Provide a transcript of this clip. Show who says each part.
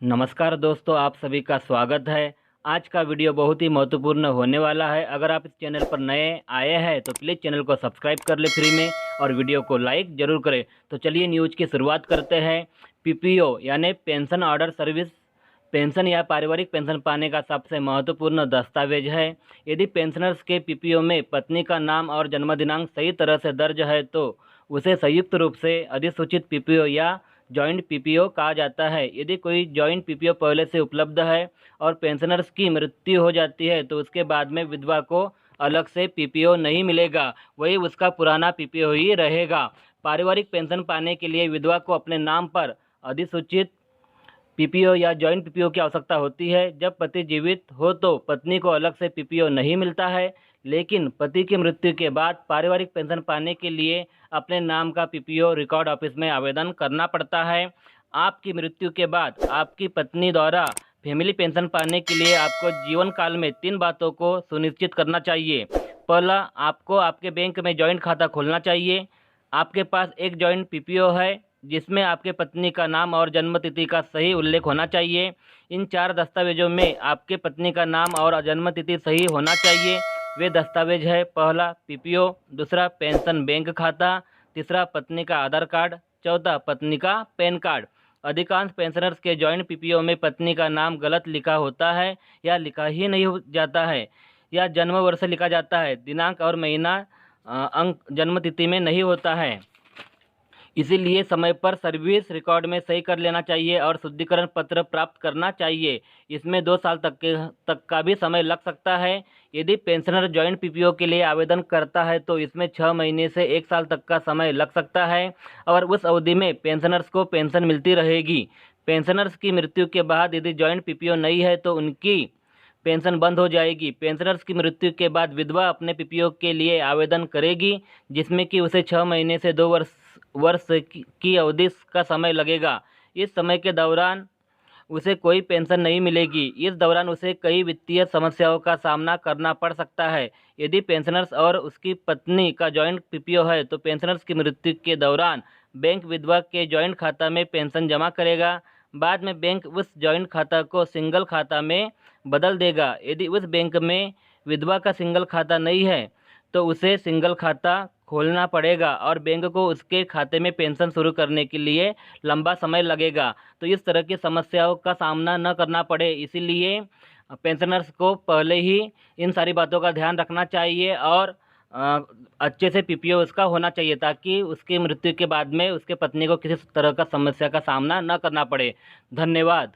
Speaker 1: नमस्कार दोस्तों, आप सभी का स्वागत है। आज का वीडियो बहुत ही महत्वपूर्ण होने वाला है। अगर आप इस चैनल पर नए आए हैं तो प्लीज़ चैनल को सब्सक्राइब कर ले फ्री में और वीडियो को लाइक ज़रूर करें। तो चलिए न्यूज़ की शुरुआत करते हैं। पीपीओ यानी पेंशन ऑर्डर सर्विस पेंशन या पारिवारिक पेंशन पाने का सबसे महत्वपूर्ण दस्तावेज है। यदि पेंशनर्स के पीपीओ में पत्नी का नाम और जन्म दिनांक सही तरह से दर्ज है तो उसे संयुक्त रूप से अधिसूचित पीपीओ या जॉइंट पीपीओ कहा जाता है। यदि कोई जॉइंट पीपीओ पहले से उपलब्ध है और पेंशनर्स की मृत्यु हो जाती है तो उसके बाद में विधवा को अलग से पीपीओ नहीं मिलेगा, वही उसका पुराना पीपीओ ही रहेगा। पारिवारिक पेंशन पाने के लिए विधवा को अपने नाम पर अधिसूचित पीपीओ या जॉइंट पीपीओ की आवश्यकता होती है। जब पति जीवित हो तो पत्नी को अलग से पीपीओ नहीं मिलता है, लेकिन पति की मृत्यु के बाद पारिवारिक पेंशन पाने के लिए अपने नाम का पीपीओ रिकॉर्ड ऑफिस में आवेदन करना पड़ता है। आपकी मृत्यु के बाद आपकी पत्नी द्वारा फैमिली पेंशन पाने के लिए आपको जीवन काल में 3 बातों को सुनिश्चित करना चाहिए। पहला, आपको आपके बैंक में जॉइंट खाता खोलना चाहिए। आपके पास एक जॉइंट पीपीओ है जिसमें आपके पत्नी का नाम और जन्म तिथि का सही उल्लेख होना चाहिए। इन 4 दस्तावेजों में आपके पत्नी का नाम और जन्म तिथि सही होना चाहिए। वे दस्तावेज है: पहला पीपीओ, दूसरा पेंशन बैंक खाता, तीसरा पत्नी का आधार कार्ड, चौथा पत्नी का पैन कार्ड। अधिकांश पेंशनर्स के जॉइंट पीपीओ में पत्नी का नाम गलत लिखा होता है या लिखा ही नहीं जाता है, या जन्म वर्ष लिखा जाता है, दिनांक और महीना अंक जन्म तिथि में नहीं होता है। इसीलिए समय पर सर्विस रिकॉर्ड में सही कर लेना चाहिए और शुद्धिकरण पत्र प्राप्त करना चाहिए। इसमें 2 साल तक का भी समय लग सकता है। यदि पेंशनर जॉइंट पीपीओ के लिए आवेदन करता है तो इसमें 6 महीने से 1 साल तक का समय लग सकता है और उस अवधि में पेंशनर्स को पेंशन मिलती रहेगी। पेंशनर्स की मृत्यु के बाद यदि जॉइंट पीपीओ नहीं है तो उनकी पेंशन बंद हो जाएगी। पेंशनर्स की मृत्यु के बाद विधवा अपने पीपीओ के लिए आवेदन करेगी, जिसमें कि उसे 6 महीने से 2 वर्ष की अवधि का समय लगेगा। इस समय के दौरान उसे कोई पेंशन नहीं मिलेगी। इस दौरान उसे कई वित्तीय समस्याओं का सामना करना पड़ सकता है। यदि पेंशनर्स और उसकी पत्नी का जॉइंट पीपीओ है तो पेंशनर्स की मृत्यु के दौरान बैंक विधवा के जॉइंट खाता में पेंशन जमा करेगा। बाद में बैंक उस जॉइंट खाता को सिंगल खाता में बदल देगा। यदि उस बैंक में विधवा का सिंगल खाता नहीं है तो उसे सिंगल खाता खोलना पड़ेगा और बैंक को उसके खाते में पेंशन शुरू करने के लिए लंबा समय लगेगा। तो इस तरह की समस्याओं का सामना न करना पड़े, इसीलिए पेंशनर्स को पहले ही इन सारी बातों का ध्यान रखना चाहिए और अच्छे से पीपीओ उसका होना चाहिए, ताकि उसकी मृत्यु के बाद में उसके पत्नी को किसी तरह का समस्या का सामना न करना पड़े। धन्यवाद।